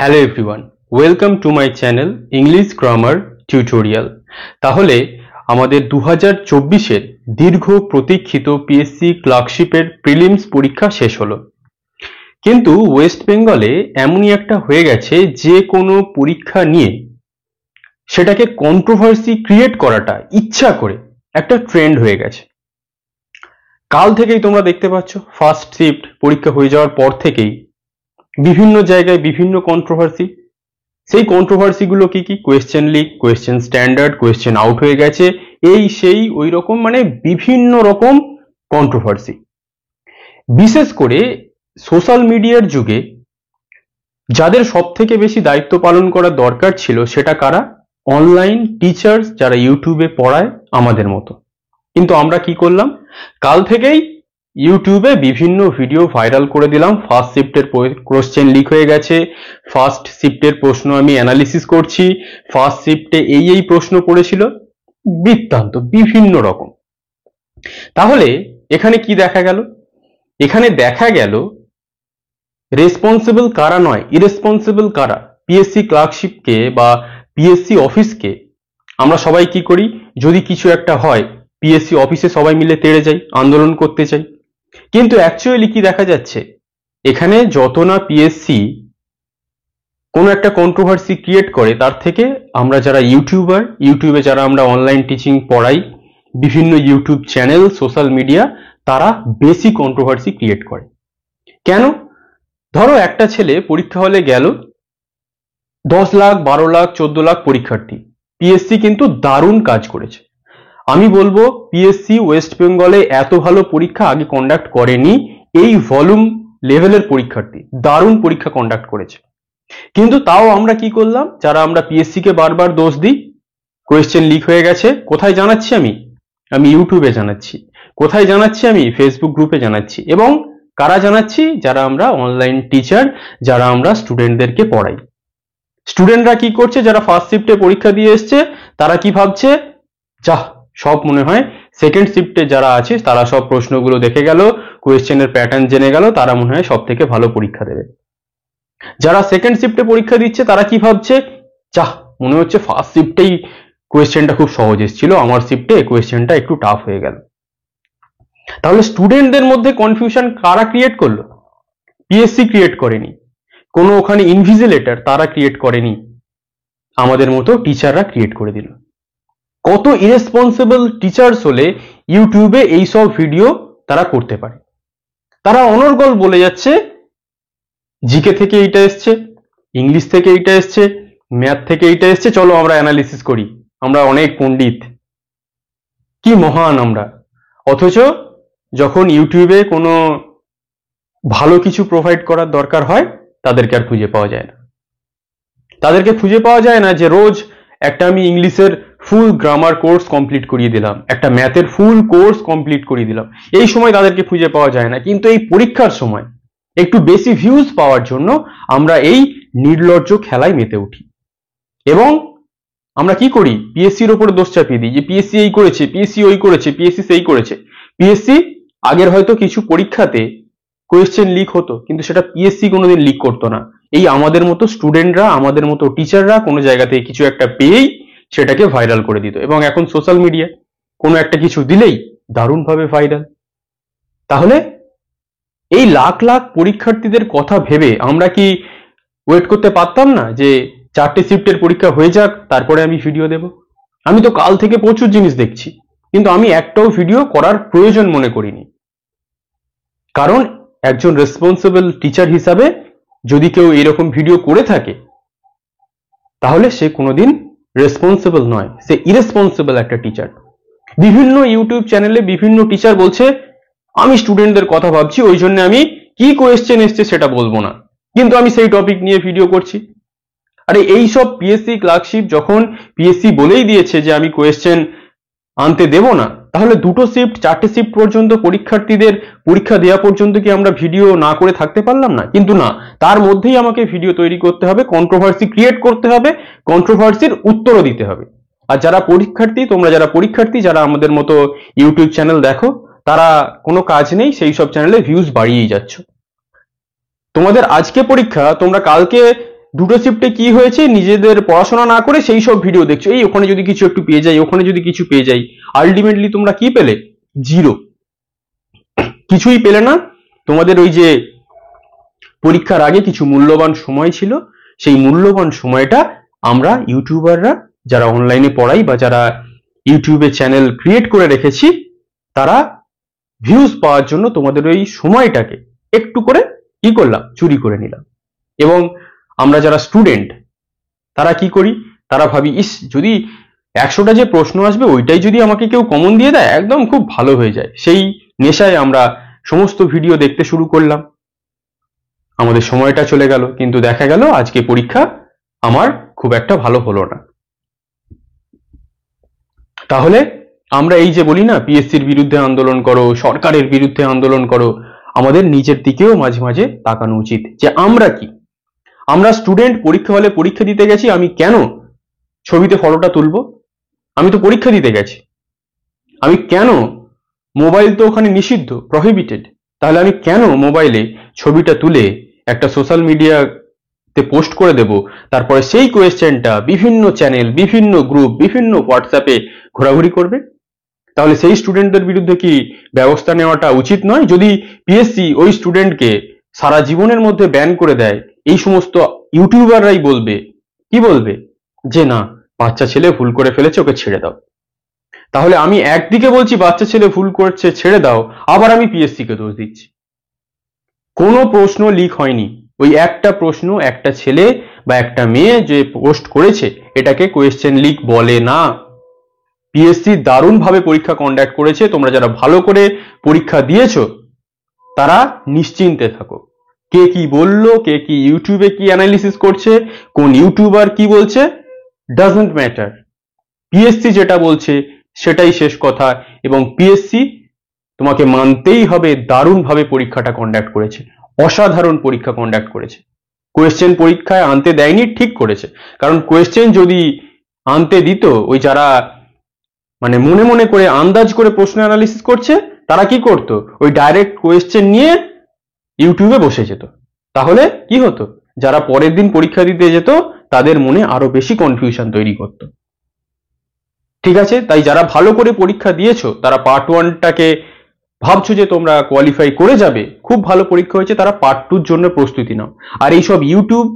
Hello everyone, welcome to my channel English grammar tutorial. তাহলে আমাদের 2024-এর দীর্ঘ প্রতীক্ষিত পিএসসি ক্লার্কশিপের প্রিলিমস পরীক্ষা শেষ হলো। কিন্তু ওয়েস্ট বেঙ্গলে এমনই একটা হয়ে গেছে যে কোনো পরীক্ষা নিয়ে সেটাকে কন্ট্রোভার্সি ক্রিয়েট করাটা ইচ্ছা করে একটা ট্রেন্ড হয়ে গেছে। কাল থেকেই তোমরা দেখতে পাচ্ছ, ফার্স্ট শিফট পরীক্ষা হয়ে যাওয়ার পর থেকেই বিভিন্ন জায়গায় বিভিন্ন কন্ট্রোভার্সি। সেই কন্ট্রোভার্সি গুলো কি কি? Question leak, question standard, question out হয়ে গেছে, এই সেই ওই রকম, মানে বিভিন্ন রকম কন্ট্রোভার্সি। বিশেষ করে সোশ্যাল মিডিয়ার যুগে যাদের সব থেকে বেশি দায়িত্ব পালন করা দরকার ছিল সেটা কারা? অনলাইন টিচার্স, যারা ইউটিউবে পড়ায় আমাদের মতো। কিন্তু আমরা কি করলাম? কাল থেকেই ইউটিউবে বিভিন্ন ভিডিও ভাইরাল করে দিলাম। ফার্স্ট শিফটের কোশ্চেন লিক হয়ে গেছে, ফার্স্ট শিফটের প্রশ্ন আমি অ্যানালিসিস করছি, ফার্স্ট শিফটে এই প্রশ্ন পড়েছিল, বৃত্তান্ত বিভিন্ন রকম। তাহলে এখানে কি দেখা গেল? এখানে দেখা গেল রেসপন্সিবল কারা নয়, ইরেসপন্সিবল কারা। পিএসসি ক্লার্কশিপকে বা পিএসসি অফিসকে আমরা সবাই কি করি? যদি কিছু একটা হয়, পিএসসি অফিসে সবাই মিলে তেড়ে যাই, আন্দোলন করতে চাই। কিন্তু অ্যাকচুয়ালি কি দেখা যাচ্ছে? এখানে যত না পিএসসি কোনো একটা কন্ট্রোভার্সি ক্রিয়েট করে, তার থেকে আমরা যারা ইউটিউবে যারা আমরা অনলাইন টিচিং পড়াই, বিভিন্ন ইউটিউব চ্যানেল, সোশ্যাল মিডিয়া, তারা বেশি কন্ট্রোভার্সি ক্রিয়েট করে। কেন? ধরো একটা ছেলে পরীক্ষা হলে গেল, 10 লাখ, 12 লাখ, 14 লাখ পরীক্ষার্থী। পিএসসি কিন্তু দারুণ কাজ করেছে। আমি বলবো পিএসসি ওয়েস্ট বেঙ্গলে এত ভালো পরীক্ষা আগে কন্ডাক্ট করেনি। এই ভলিউম লেভেলের পরীক্ষার্থী দারুণ পরীক্ষা কন্ডাক্ট করেছে। কিন্তু তাও আমরা কি করলাম? যারা আমরা পিএসসি কে বারবার দোষ দিই, কোয়েশ্চেন লিক হয়ে গেছে, কোথায় জানাচ্ছি? আমি ইউটিউবে জানাচ্ছি। কোথায় জানাচ্ছি? আমি ফেসবুক গ্রুপে জানাচ্ছি। এবং কারা জানাচ্ছি? যারা আমরা অনলাইন টিচার, যারা আমরা স্টুডেন্টদেরকে পড়াই। স্টুডেন্টরা কি করছে? যারা ফার্স্ট শিফটে পরীক্ষা দিয়ে এসছে, তারা কি ভাবছে? যাহ, সব মনে হয় সেকেন্ড শিফটে যারা আছে তারা সব প্রশ্নগুলো দেখে গেল, কোয়েশ্চেনের প্যাটার্ন জেনে গেল, তারা মনে হয় সব থেকে ভালো পরীক্ষা দেবে। যারা সেকেন্ড শিফটে পরীক্ষা দিচ্ছে তারা কি ভাবছে? যাহ, মনে হচ্ছে ফার্স্ট শিফটেই কোয়েশ্চেনটা খুব সহজ এসেছিল, আমার শিফটে কোয়েশ্চেনটা একটু টাফ হয়ে গেল। তাহলে স্টুডেন্টদের মধ্যে কনফিউশন কারা ক্রিয়েট করলো? পিএসসি ক্রিয়েট করেনি। কোনো ওখানে ইনভিজিলেটর তারা ক্রিয়েট করেনি, আমাদের মতো টিচাররা ক্রিয়েট করে দিল। কত ইরেসপন্সিবল টিচার্স হলে ইউটিউবে এইসব ভিডিও তারা করতে পারে? তারা অনর্গল বলে যাচ্ছে জিকে থেকে এইটা এসছে, ইংলিশ থেকে এইটা এসছে, ম্যাথ থেকে এইটা এসছে, চলো আমরা অ্যানালিসিস করি, আমরা অনেক পণ্ডিত, কি মহান আমরা। অথচ যখন ইউটিউবে কোনো ভালো কিছু প্রোভাইড করার দরকার হয়, তাদেরকে আর খুঁজে পাওয়া যায় না। তাদেরকে খুঁজে পাওয়া যায় না যে রোজ একটা আমি ইংলিশের ফুল গ্রামার কোর্স কমপ্লিট করিয়ে দিলাম, একটা ম্যাথের ফুল কোর্স কমপ্লিট করিয়ে দিলাম, এই সময় তাদেরকে খুঁজে পাওয়া যায় না। কিন্তু এই পরীক্ষার সময় একটু বেশি ভিউজ পাওয়ার জন্য আমরা এই নির্লজ্জ খেলায় মেতে উঠি এবং আমরা কি করি? পিএসসির উপরে দোষ চাপিয়ে দিই যে পিএসসি এই করেছে, পিএসসি ওই করেছে, পিএসসি সেই করেছে। পিএসসি আগের হয়তো কিছু পরীক্ষাতে কোয়েশ্চেন লিক হতো, কিন্তু সেটা পিএসসি কোনোদিন লিক করতো না। এই আমাদের মতো স্টুডেন্টরা, আমাদের মতো টিচাররা কোনো জায়গা থেকে কিছু একটা পেয়েই সেটাকে ভাইরাল করে দিত। এবং এখন সোশ্যাল মিডিয়া কোনো একটা কিছু দিলেই দারুণভাবে ভাইরাল। তাহলে এই লাখ লাখ পরীক্ষার্থীদের কথা ভেবে আমরা কি ওয়েট করতে পারতাম না যে 4টে শিফটের পরীক্ষা হয়ে যাক, তারপরে আমি ভিডিও দেব? আমি তো কাল থেকে প্রচুর জিনিস দেখছি, কিন্তু আমি একটাও ভিডিও করার প্রয়োজন মনে করিনি। কারণ একজন রেসপন্সিবল টিচার হিসাবে যদি কেউ এরকম ভিডিও করে থাকে, তাহলে সে কোনোদিন রেসপন্সিবল নয়, সে ইরেসপন্সিবল একটা টিচার। বিভিন্ন ইউটিউব চ্যানেলে বিভিন্ন টিচার বলছে আমি স্টুডেন্টদের কথা ভাবছি, ওই জন্য আমি কি কোয়েশ্চেন এসছে সেটা বলবো না, কিন্তু আমি সেই টপিক নিয়ে ভিডিও করছি। আরে এইসব পিএসসি ক্লার্কশিপ যখন পিএসসি বলেই দিয়েছে যে আমি কোয়েশ্চেন আনতে দেব না, তাহলে 2টো শিফট 4টে শিফট পর্যন্ত পরীক্ষার্থীদের পরীক্ষা দেওয়া পর্যন্ত কি আমরা ভিডিও না করে থাকতে পারলাম না? কিন্তু না, তার মধ্যেই আমাকে ভিডিও তৈরি করতে হবে, কন্ট্রোভার্সি ক্রিয়েট করতে হবে, কন্ট্রোভার্সির উত্তরও দিতে হবে। আর যারা পরীক্ষার্থী, তোমরা যারা পরীক্ষার্থী, যারা আমাদের মতো ইউটিউব চ্যানেল দেখো, তারা কোনো কাজ নেই, সেই সব চ্যানেলে ভিউজ বাড়িয়েই যাচ্ছ। তোমাদের আজকে পরীক্ষা, তোমরা কালকে দুটো শিফটে কি হয়েছে, নিজেদের পড়াশোনা না করে সেই সব ভিডিও দেখছো, এই ওখানে যদি কিছু একটু পেয়ে যাই, ওখানে যদি কিছু পেয়ে যাই, আলটিমেটলি তোমরা কি পেলে? জিরো, কিছুই পেলে না। তোমাদের ওই যে পরীক্ষার আগে কিছু মূল্যবান সময় ছিল, সেই মূল্যবান সময়টা আমরা ইউটিউবাররা যারা অনলাইনে পড়াই বা যারা ইউটিউবে চ্যানেল ক্রিয়েট করে রেখেছি, তারা ভিউজ পাওয়ার জন্য তোমাদের ওই সময়টাকে একটু করে কি করলাম, চুরি করে নিলাম। এবং আমরা যারা স্টুডেন্ট তারা কি করি, তারা ভাবি ইস যদি 100টা যে প্রশ্ন আসবে ওইটাই যদি আমাকে কেউ কমন দিয়ে দেয় একদম খুব ভালো হয়ে যায়, সেই নেশায় আমরা সমস্ত ভিডিও দেখতে শুরু করলাম, আমাদের সময়টা চলে গেল, কিন্তু দেখা গেল আজকে পরীক্ষা আমার খুব একটা ভালো হলো না। তাহলে আমরা এই যে বলি না পিএসসির বিরুদ্ধে আন্দোলন করো, সরকারের বিরুদ্ধে আন্দোলন করো, আমাদের নিজের দিকেও মাঝে মাঝে তাকানো উচিত যে আমরা কি, আমরা স্টুডেন্ট, পরীক্ষা হলে পরীক্ষা দিতে গেছি, আমি কেন ছবিতে ফটোটা তুলবো? আমি তো পরীক্ষা দিতে গেছি। আমি কেন, মোবাইল তো ওখানে নিষিদ্ধ, প্রহিবিটেড, তাহলে আমি কেন মোবাইলে ছবিটা তুলে একটা সোশ্যাল মিডিয়াতে পোস্ট করে দেব, তারপরে সেই কোয়েশ্চেনটা বিভিন্ন চ্যানেল, বিভিন্ন গ্রুপ, বিভিন্ন হোয়াটসঅ্যাপে ঘোরাঘুরি করবে? তাহলে সেই স্টুডেন্টদের বিরুদ্ধে কি ব্যবস্থা নেওয়াটা উচিত নয়? যদি পিএসসি ওই স্টুডেন্টকে সারা জীবনের মধ্যে ব্যান করে দেয়, এই সমস্ত ইউটিউবাররাই বলবে, কি বলবে, যে না বাচ্চা ছেলে ভুল করে ফেলেছে, ওকে ছেড়ে দাও। তাহলে আমি একদিকে বলছি বাচ্চা ছেলে ভুল করছে ছেড়ে দাও, আবার আমি পিএসসি কে দোষ দিচ্ছি। কোনো প্রশ্ন লিক হয়নি, ওই একটা প্রশ্ন একটা ছেলে বা একটা মেয়ে যে পোস্ট করেছে, এটাকে কোয়েশ্চেন লিক বলে না। পিএসসি দারুণভাবে পরীক্ষা কন্ডাক্ট করেছে, তোমরা যারা ভালো করে পরীক্ষা দিয়েছো তারা নিশ্চিন্তে থাকো। কে কি বললো, কে কি ইউটিউবে কি অ্যানালিসিস করছে, কোন ইউটিউবার কি বলছে, ডাজন্ট ম্যাটার। পিএসসি যেটা বলছে সেটাই শেষ কথা, এবং পিএসসি তোমাকে মানতেই হবে দারুণভাবে পরীক্ষাটা কন্ডাক্ট করেছে, অসাধারণ পরীক্ষা কন্ডাক্ট করেছে। কোয়েশ্চেন পরীক্ষায় আনতে দেয়নি, ঠিক করেছে, কারণ কোয়েশ্চেন যদি আনতে দিত, ওই যারা মানে মনে মনে করে আন্দাজ করে প্রশ্ন অ্যানালিসিস করছে, তারা কি করতো, ওই ডাইরেক্ট কোয়েশ্চেন নিয়ে ইউটিউবে বসে যেত। তাহলে কি হতো, যারা পরের দিন পরীক্ষা দিতে যেত তাদের মনে আরো বেশি কনফিউশন তৈরি করতো। ঠিক আছে, তাই যারা ভালো করে পরীক্ষা দিয়েছো, তারা পার্ট 1টাকে ভাবছো যে তোমরা কোয়ালিফাই করে যাবে, খুব ভালো পরীক্ষা হয়েছে, তারা পার্ট 2-র জন্য প্রস্তুতি নাও। আর এইসব ইউটিউব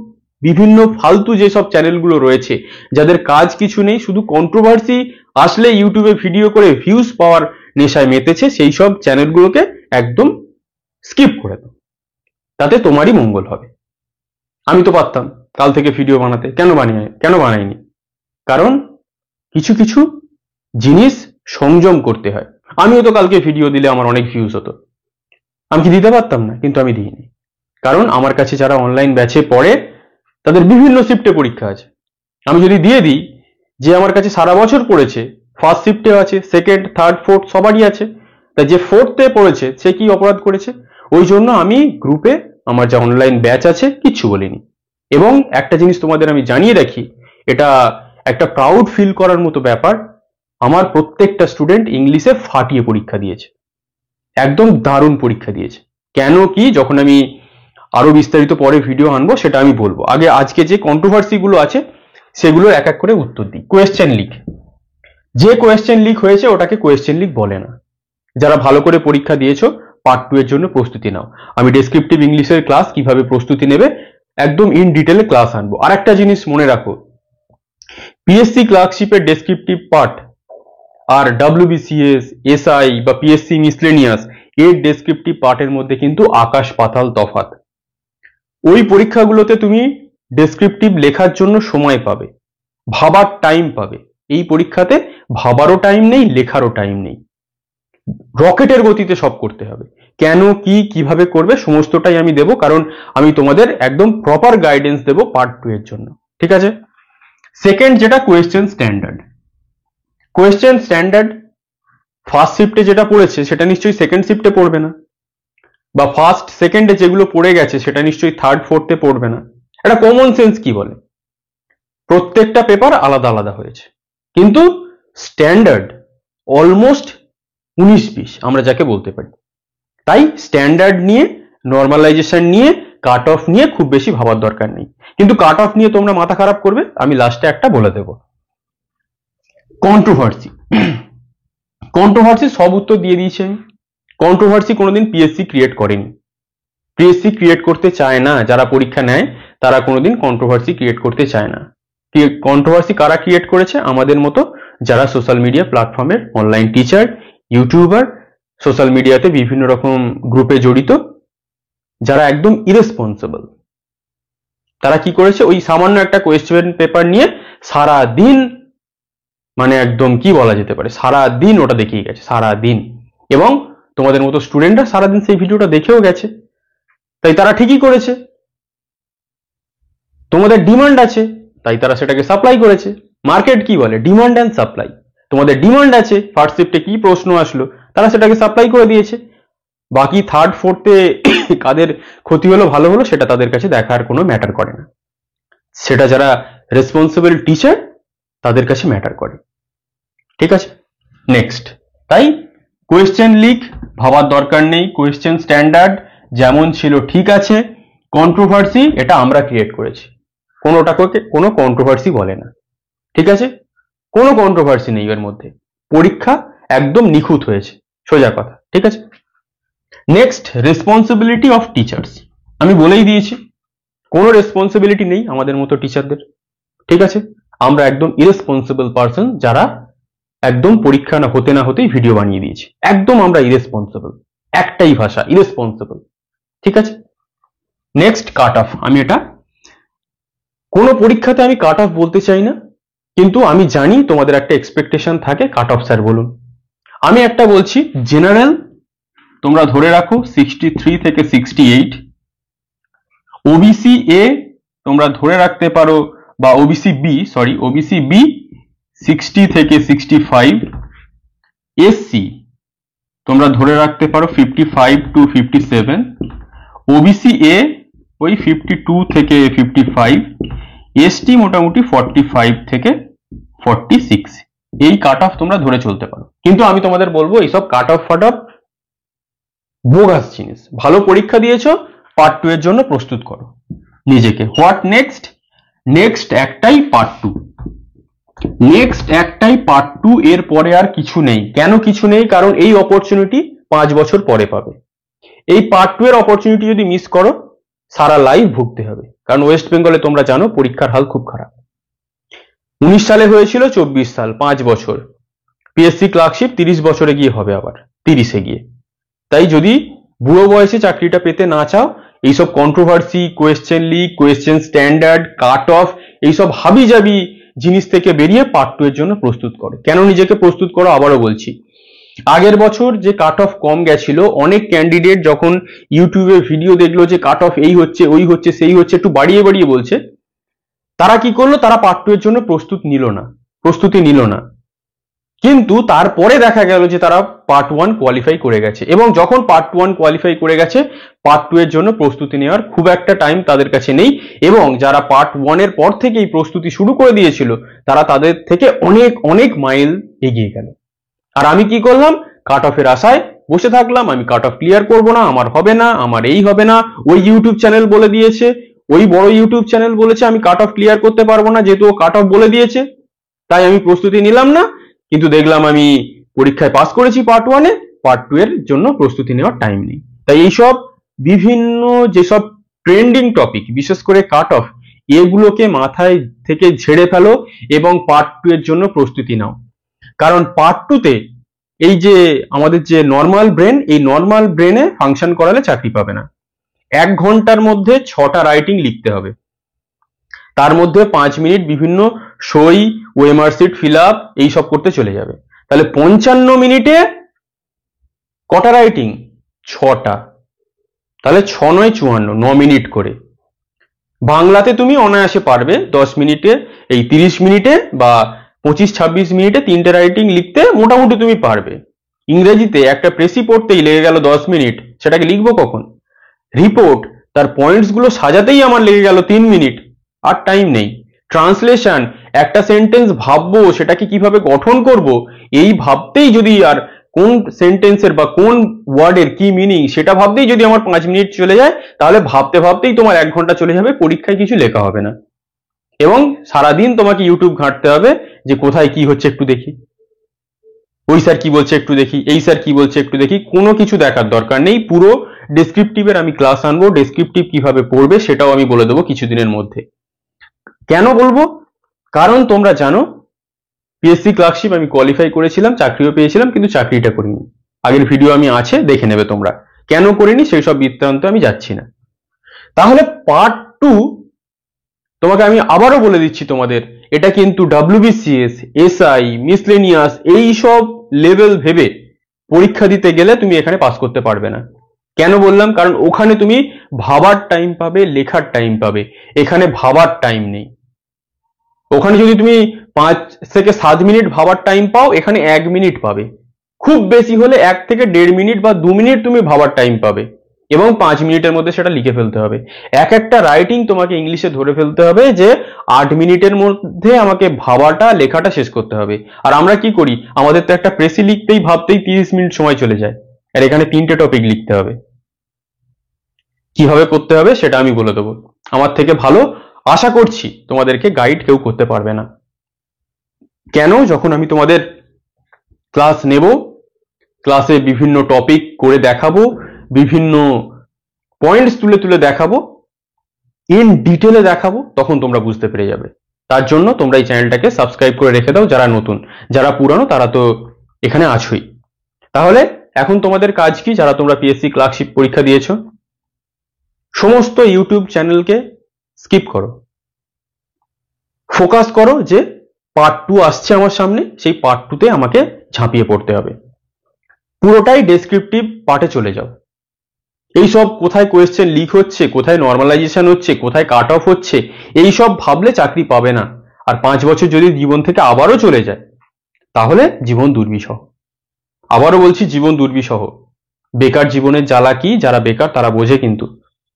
বিভিন্ন ফালতু যেসব চ্যানেলগুলো রয়েছে, যাদের কাজ কিছু নেই, শুধু কন্ট্রোভার্সি আসলে ইউটিউবে ভিডিও করে ভিউজ পাওয়ার নেশায় মেতেছে, সেই সব চ্যানেলগুলোকে একদম স্কিপ করে দাও, তাতে তোমারই মঙ্গল হবে। আমি তো পারতাম কাল থেকে ভিডিও বানাতে, কেন বানাইনি? কারণ কিছু কিছু জিনিস সংযম করতে হয়। আমিও তো কালকে ভিডিও দিলে আমার অনেক ভিউজ হতো, আমি কি দিতে পারতাম না? কিন্তু আমি দিইনি, কারণ আমার কাছে যারা অনলাইন ব্যাচে পড়ে তাদের বিভিন্ন শিফটে পরীক্ষা আছে। আমি যদি দিয়ে দিই, যে আমার কাছে সারা বছর পড়েছে, ফার্স্ট শিফটে আছে, সেকেন্ড, থার্ড, ফোর্থ সবারই আছে, তাই যে ফোর্থে পড়েছে সে কি অপরাধ করেছে? ওই জন্য আমি গ্রুপে আমার যা অনলাইন ব্যাচ আছে কিচ্ছু বলিনি। এবং একটা জিনিস তোমাদের আমি জানিয়ে রাখি, এটা একটা প্রাউড ফিল করার মতো ব্যাপার, আমার প্রত্যেকটা স্টুডেন্ট ইংলিশে ফাটিয়ে পরীক্ষা দিয়েছে, একদম দারুণ পরীক্ষা দিয়েছে। কেন কি, যখন আমি আরো বিস্তারিত পরে ভিডিও আনবো সেটা আমি বলবো। আগে আজকে যে কন্ট্রোভার্সি গুলো আছে সেগুলোর এক এক করে উত্তর দিই। কোয়েশ্চেন লিক, যে কোয়েশ্চেন লিক হয়েছে ওটাকে কোয়েশ্চেন লিক বলে না। যারা ভালো করে পরীক্ষা দিয়েছো, পার্ট 2 এর জন্য প্রস্তুতি নাও। আমি ডেসক্রিপটিভ ইংলিশের ক্লাস কিভাবে প্রস্তুতি নেবে একদম ইন ডিটেলে ক্লাস আনবো। আর একটা জিনিস মনে রাখো, পিএসসি ক্লার্কশিপের ডেসক্রিপটিভ পার্ট আর ডব্লিউবিসিএস, এসআই বা পিএসসি মিসলেনিয়াস এর ডেসক্রিপটিভ পার্টের মধ্যে কিন্তু আকাশ পাতাল তফাৎ। ওই পরীক্ষাগুলোতে তুমি ডেসক্রিপটিভ লেখার জন্য সময় পাবে, ভাবার টাইম পাবে। এই পরীক্ষাতে ভাবারও টাইম নেই, লেখারও টাইম নেই, রকেটের গতিতে সব করতে হবে। কেন কি কিভাবে করবে সমস্তটাই আমি দেব, কারণ আমি তোমাদের একদম প্রপার গাইডেন্স দেব পার্ট 2 এর জন্য। ঠিক আছে, সেকেন্ড যেটা question standard. Question standard first শিফটে যেটা পড়েছে সেটা নিশ্চয়ই সেকেন্ড শিফটে পড়বে না, বা ফার্স্ট সেকেন্ডে যেগুলো পড়ে গেছে সেটা নিশ্চয়ই থার্ড ফোর্থে পড়বে না। এটা কমন সেন্স কি বলে, প্রত্যেকটা পেপার আলাদা আলাদা হয়েছে, কিন্তু স্ট্যান্ডার্ড অলমোস্ট 19-20 আমরা যাকে বলতে পারি। তাই স্ট্যান্ডার্ড নিয়ে, নর্মালাইজেশন নিয়ে কাট অফ নিয়ে খুব বেশি ভাবার দরকার নেই। কিন্তু কাট অফ নিয়ে তোমরা মাথা খারাপ করবে, আমি লাস্টে একটা বলে দেব। কন্ট্রোভার্সি, কন্ট্রোভার্সি সব উত্তর দিয়ে দিয়েছি আমি। কন্ট্রোভার্সি কোনোদিন পিএসসি ক্রিয়েট করেনি, পিএসসি ক্রিয়েট করতে চায় না। যারা পরীক্ষা নেয় তারা কোনোদিন কন্ট্রোভার্সি ক্রিয়েট করতে চায় না। কন্ট্রোভার্সি কারা ক্রিয়েট করেছে? আমাদের মতো যারা সোশ্যাল মিডিয়া প্ল্যাটফর্মের অনলাইন টিচার, ইউটিউবার, সোশ্যাল মিডিয়াতে বিভিন্ন রকম গ্রুপে জড়িত, যারা একদম ইরেসপন্সিবল। তারা কি করেছে? ওই সামান্য একটা কোয়েশ্চেন পেপার নিয়ে সারা দিন, মানে একদম কি বলা যেতে পারে, সারা দিন ওটা দেখিয়ে গেছে, সারা দিন। এবং তোমাদের মতো স্টুডেন্টরা সারাদিন সেই ভিডিওটা দেখেও গেছে। তাই তারা ঠিকই করেছে। তোমাদের ডিমান্ড আছে তাই তারা সেটাকে সাপ্লাই করেছে। মার্কেট কি বলে? Demand and supply. তোমাদের ডিমান্ড আছে, ফার্স্ট শিফটে কি প্রশ্ন আসলো, তারা সেটাকে সাপ্লাই করে দিয়েছে। বাকি থার্ড ফোর্থে কাদের ক্ষতি হলো ভালো হলো সেটা তাদের কাছে দেখার কোনো ম্যাটার করে না। সেটা যারা রেসপন্সিবল টিচার তাদের কাছে ম্যাটার করে। ঠিক আছে, নেক্সট। তাই কোয়েশ্চেন লিক ভাবার দরকার নেই, কোয়েশ্চেন স্ট্যান্ডার্ড যেমন ছিল ঠিক আছে। কন্ট্রোভার্সি এটা আমরা ক্রিয়েট করেছি, কোনোটাকে কোনো কন্ট্রোভার্সি বলে না। ঠিক আছে, কোনো কন্ট্রোভার্সি নেই এর মধ্যে। পরীক্ষা একদম নিখুঁত হয়েছে, সোজা কথা। ঠিক আছে, নেক্সট, রেসপন্সিবিলিটি অফ টিচার্স। আমি বলেই দিয়েছি কোনো রেসপন্সিবিলিটি নেই আমাদের মতো টিচারদের। ঠিক আছে, আমরা একদম ইরেসপন্সিবল পারসন, যারা একদম পরীক্ষা না হতেই ভিডিও বানিয়ে দিয়েছি। একদম আমরা ইরেসপন্সিবল, একটাই ভাষা, ইরেসপন্সিবল। ঠিক আছে, নেক্সট, কাট অফ। আমি এটা কোনো পরীক্ষাতে আমি কাট অফ বলতে চাই না, কিন্তু আমি জানি তোমাদের একটা এক্সপেকটেশন থাকে কাট অফ স্যার বলুন। আমি একটা বলছি, জেনারেল তোমরা ধরে রাখো 63 থেকে 68, ওবিসি এ তোমরা ধরে রাখতে পারো, বা OBC B, sorry OBC B 60 থেকে 65, এসসি তোমরা ধরে রাখতে পারো 55 টু 57, ওবিসি এ ওই 52 থেকে 55, এসটি মোটামুটি 45 থেকে 46। এই কাট অফ তোমরা ধরে চলতে পারো। কিন্তু আমি তোমাদের বলবো এইসব কাট অফ ফাট অফ বোগাস জিনিস। ভালো পরীক্ষা দিয়েছো, পার্ট 2 এর জন্য প্রস্তুত করো নিজেকে। What next? নেক্সট একটাই পার্ট 2, নেক্সট একটাই পার্ট 2, এর পরে আর কিছু নেই। কেন কিছু নেই? কারণ এই অপরচুনিটি 5 বছর পরে পাবে। এই পার্ট 2 এর অপরচুনিটি যদি মিস করো সারা লাইফ ভুগতে হবে। কারণ ওয়েস্ট বেঙ্গলে তোমরা জানো পরীক্ষার হাল খুব খারাপ। 19 সালে হয়েছিল, 24 সাল, 5 বছর। পিএসসি ক্লার্কশিপ 30 বছরে গিয়ে হবে, আবার 30-এ গিয়ে। তাই যদি বুড়ো বয়সে চাকরিটা পেতে না চাও, এইসব controversy, question leak, question standard, cut off, এইসব হাবিজাবি জিনিস থেকে বেরিয়ে পার্ট 2 এর জন্য প্রস্তুত করো। কেন নিজেকে প্রস্তুত করো আবারও বলছি, আগের বছর যে কাট অফ কম গেছিল, অনেক ক্যান্ডিডেট যখন ইউটিউবে ভিডিও দেখলো যে কাট অফ এই হচ্ছে, ওই হচ্ছে, সেই হচ্ছে, একটু বাড়িয়ে বাড়িয়ে বলছে, তারা কি করলো? তারা পার্ট 2 এর জন্য প্রস্তুতি নিল না। কিন্তু তারপরে দেখা গেল যে তারা পার্ট 1 কোয়ালিফাই করে গেছে, এবং যখন পার্ট 1 কোয়ালিফাই করে গেছে, পার্ট 2 এর জন্য প্রস্তুতি নেওয়ার খুব একটা টাইম তাদের কাছে নেই। এবং যারা পার্ট 1 এর পর থেকেই প্রস্তুতি শুরু করে দিয়েছিল, তারা তাদের থেকে অনেক অনেক মাইল এগিয়ে গেল। আর আমি কি করলাম? কাট অফের আশায় বসে থাকলাম, আমি কাট অফ ক্লিয়ার করবো না, আমার হবে না, আমার এই হবে না। ওই ইউটিউব চ্যানেল বলে দিয়েছে, ওই বড় ইউটিউব চ্যানেল বলেছে আমি কাট অফ ক্লিয়ার করতে পারবো না, যেহেতু ও কাট অফ বলে দিয়েছে। তাই আমি প্রস্তুতি নিলাম না, কিন্তু দেখলাম আমি পরীক্ষায় পাস করেছি পার্ট 1-এ, পার্ট 2 এর জন্য প্রস্তুতি নেওয়ার টাইম নেই। তাই এইসব বিভিন্ন যেসব ট্রেন্ডিং টপিক, বিশেষ করে কাট অফ, এগুলোকে মাথায় থেকে ঝেড়ে ফেলো এবং পার্ট 2 এর জন্য প্রস্তুতি নাও। কারণ পার্ট 2-তে এই যে আমাদের যে নর্মাল ব্রেন, এই নর্মাল ব্রেনে ফাংশন করালে চাকরি পাবে না। 1 ঘন্টার মধ্যে 6টা রাইটিং লিখতে হবে, তার মধ্যে 5 মিনিট বিভিন্ন সই, ওএমআর শিট ফিল আপ এইসব করতে চলে যাবে। তাহলে 55 মিনিটে কটা রাইটিং? 6টা। তাহলে 6 নয় 54, 9 মিনিট করে। বাংলাতে তুমি অনায়াসে পারবে 10 মিনিটে, এই 30 মিনিটে বা 25-26 মিনিটে 3টে রাইটিং লিখতে মোটামুটি তুমি পারবে। ইংরেজিতে একটা প্রেসি পড়তেই লেগে গেল 10 মিনিট, সেটাকে লিখবো কখন? রিপোর্ট, তার পয়েন্টস গুলো সাজাতেই আমার লেগে গেল 3 মিনিট, আর টাইম নেই। ট্রান্সলেশন, একটা সেন্টেন্স ভাববো, সেটাকে কিভাবে গঠন করব, এই ভাবতেই যদি আর কোন সেন্টেন্সের বা কোন ওয়ার্ডের কি মিনিং সেটা ভাবতেই যদি আমার 5 মিনিট চলে যায়, তাহলে ভাবতে ভাবতেই তোমার 1 ঘন্টা চলে যাবে, পরীক্ষায় কিছু লেখা হবে না। এবং সারাদিন তোমাকে ইউটিউব ঘাঁটতে হবে যে কোথায় কি হচ্ছে একটু দেখি, ওই স্যার কি বলছে একটু দেখি, এই স্যার কি বলছে একটু দেখি। কোনো কিছু দেখার দরকার নেই। পুরো ডেসক্রিপটিভের আমি ক্লাস আনবো, ডেসক্রিপটিভ কিভাবে পড়বে সেটাও আমি বলে দেবো কিছুদিনের মধ্যে। কেন বলবো? কারণ তোমরা জানো পিএসসি ক্লার্কশিপ আমি কোয়ালিফাই করেছিলাম, চাকরিও পেয়েছিলাম, কিন্তু চাকরিটা করিনি। আগের ভিডিও আমি আছে, দেখে নেবে তোমরা। কেন করিনি সেই সব বৃত্তান্ত আমি যাচ্ছি না। তাহলে পার্ট 2 তোমাকে আমি আবারও বলে দিচ্ছি তোমাদের, এটা কিন্তু WBCS, SI, মিসলেনিয়াস এই সব লেভেল ভেবে পরীক্ষা দিতে গেলে তুমি এখানে পাস করতে পারবে না। কেন বললাম? কারণ ওখানে তুমি ভাবার টাইম পাবে, লেখার টাইম পাবে, এখানে ভাবার টাইম নেই। ওখানে যদি তুমি 5 থেকে 7 মিনিট ভাবার টাইম পাও, এখানে 1 মিনিট পাবে। খুব বেশি হলে 1 থেকে 1.5 মিনিট বা 2 মিনিট তুমি ভাবার টাইম পাবে, এবং 5 মিনিটের মধ্যে সেটা লিখে ফেলতে হবে। এক একটা রাইটিং তোমাকে ইংলিশে ধরে ফেলতে হবে যে 8 মিনিটের মধ্যে আমাকে ভাবাটা, লেখাটা শেষ করতে হবে। আর আমরা কি করি, আমাদের তো একটা প্রেসি লিখতেই ভাবতেই 30 মিনিট সময় চলে যায়, আর এখানে 3টে টপিক লিখতে হবে। কিভাবে করতে হবে সেটা আমি বলে দেবো। আমার থেকে ভালো আশা করছি তোমাদেরকে গাইড কেউ করতে পারবে না। কেন? যখন আমি তোমাদের ক্লাস নেব, ক্লাসে বিভিন্ন টপিক করে দেখাবো, বিভিন্ন পয়েন্টস তুলে তুলে দেখাবো, ইন ডিটেলে দেখাবো, তখন তোমরা বুঝতে পেরে যাবে। তার জন্য তোমরা এই চ্যানেলটাকে সাবস্ক্রাইব করে রেখে দাও, যারা নতুন। যারা পুরানো তারা তো এখানে আছোই। তাহলে এখন তোমাদের কাজ কি, যারা তোমরা পিএসসি ক্লার্কশিপ পরীক্ষা দিয়েছো, সমস্ত ইউটিউব চ্যানেলকে স্কিপ করো, ফোকাস করো যে পার্ট 2 আসছে আমার সামনে, সেই পার্ট 2তে আমাকে ঝাঁপিয়ে পড়তে হবে। পুরোটাই ডেসক্রিপটিভ পার্টে চলে যাও। এইসব কোথায় কোয়েশ্চেন লিক হচ্ছে, কোথায় নর্মালাইজেশন হচ্ছে, কোথায় কাট অফ হচ্ছে, এইসব ভাবলে চাকরি পাবে না। আর 5 বছর যদি জীবন থেকে আবারও চলে যায়, তাহলে জীবন দুর্বিষহ। আবারও বলছি, জীবন দুর্বিষহ। বেকার জীবনের জ্বালা কি, যারা বেকার তারা বোঝে কিন্তু,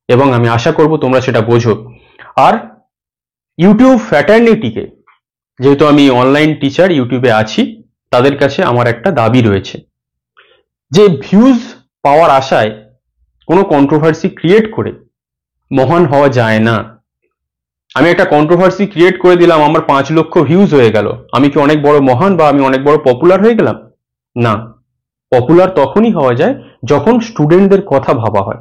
এবং আমি আশা করব তোমরা সেটা বোঝো। আর ইউটিউব ফ্র্যাটার্নিটিকে, যেহেতু আমি অনলাইন টিচার, ইউটিউবে আছি, তাদের কাছে আমার একটা দাবি রয়েছে যে ভিউজ পাওয়ার আশায় কোনো কন্ট্রোভার্সি ক্রিয়েট করে মহান হওয়া যায় না। আমি একটা কন্ট্রোভার্সি ক্রিয়েট করে দিলাম, আমার 5 লক্ষ ভিউজ হয়ে গেল, আমি কি অনেক বড় মহান বা আমি অনেক বড় পপুলার হয়ে গেলাম? না। পপুলার তখনই হওয়া যায় যখন স্টুডেন্টদের কথা ভাবা হয়,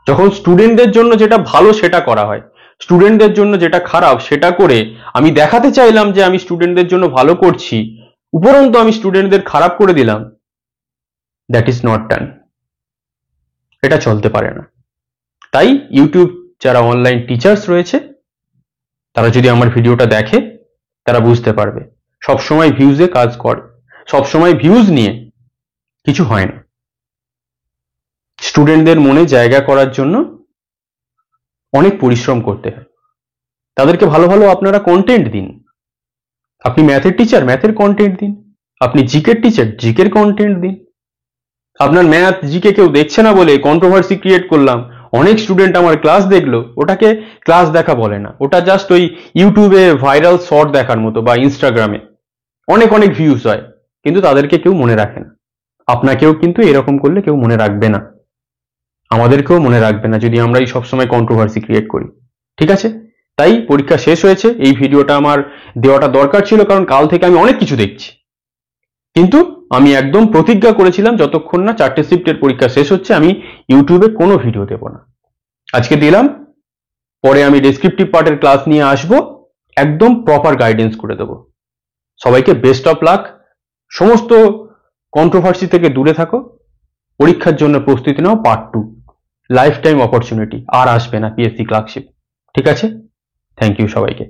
যখন স্টুডেন্টদের জন্য যেটা ভালো সেটা করা হয়। স্টুডেন্টদের জন্য যেটা খারাপ সেটা করে আমি দেখাতে চাইলাম যে আমি স্টুডেন্টদের জন্য ভালো করছি, উপরন্তু আমি স্টুডেন্টদের খারাপ করে দিলাম, দ্যাট ইজ নট ডান। এটা চলতে পারে না। তাই ইউটিউব যারা অনলাইন টিচার্স রয়েছে, তারা যদি আমার ভিডিওটা দেখে, তারা বুঝতে পারবে সবসময় ভিউজে কাজ করে, সবসময় ভিউজ নিয়ে কিছু হয় না। স্টুডেন্টদের মনে জায়গা করার জন্য অনেক পরিশ্রম করতে হয়। তাদেরকে ভালো ভালো আপনারা কন্টেন্ট দিন। আপনি ম্যাথের টিচার, ম্যাথের কন্টেন্ট দিন। আপনি জিকের টিচার, জিকের কন্টেন্ট দিন। আপনার ম্যাথ জিকে কেউ দেখছে না বলে কন্ট্রোভার্সি ক্রিয়েট করলাম, অনেক স্টুডেন্ট আমার ক্লাস দেখলো, ওটাকে ক্লাস দেখা বলে না, ওটা জাস্ট ওই ইউটিউবে ভাইরাল শর্ট দেখার মতো, বা ইনস্টাগ্রামে অনেক অনেক ভিউজ হয়, কিন্তু তাদেরকে কেউ মনে রাখে না। আপনাকেও কিন্তু এরকম করলে কেউ মনে রাখবে না, আমাদেরকেও মনে রাখবে না যদি আমরা এই সবসময় কন্ট্রোভার্সি ক্রিয়েট করি। ঠিক আছে? তাই পরীক্ষা শেষ হয়েছে, এই ভিডিওটা আমার দেওয়াটা দরকার ছিল, কারণ কাল থেকে আমি অনেক কিছু দেখছি, কিন্তু আমি একদম প্রতিজ্ঞা করেছিলাম যতক্ষণ না 4টে শিফটের পরীক্ষা শেষ হচ্ছে আমি ইউটিউবে কোনো ভিডিও দেব না। আজকে দিলাম, পরে আমি ডেসক্রিপটিভ পার্টের ক্লাস নিয়ে আসবো, একদম প্রপার গাইডেন্স করে দেবো। সবাইকে বেস্ট অফ লাক। সমস্ত কন্ট্রোভার্সি থেকে দূরে থাকো, পরীক্ষার জন্য প্রস্তুতি নাও। পার্ট 2 লাইফ টাইম অপরচুনিটি, আর আসবে না পিএসসি ক্লার্কশিপ। ঠিক আছে? থ্যাংক ইউ সবাইকে।